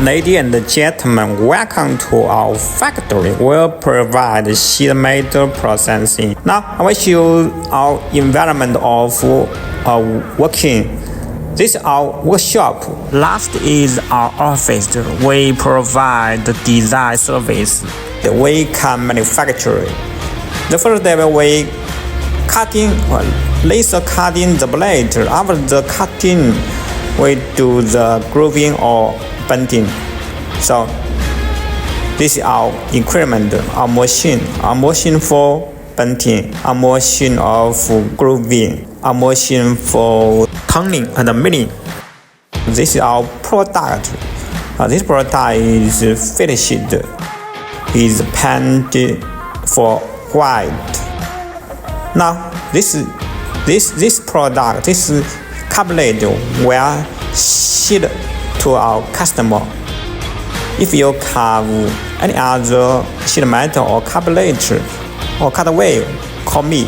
Ladies and gentlemen, welcome to our factory. We'll provide sheet metal processing. Now, I will show you our environment of working. This is our workshop. Last is our office. We provide the design service. We can manufacture. The first step we cutting or laser cutting the blade. After the cutting, we do the grooving or bending. So this is our equipment, our machine for bending, our machine of grooving, our machine for turning and milling. This is our product. This product is finished, is painted for white. Now this product, this cabinet will ship to our customer. If you have any other sheet metal or cabinet or cutaway, call me.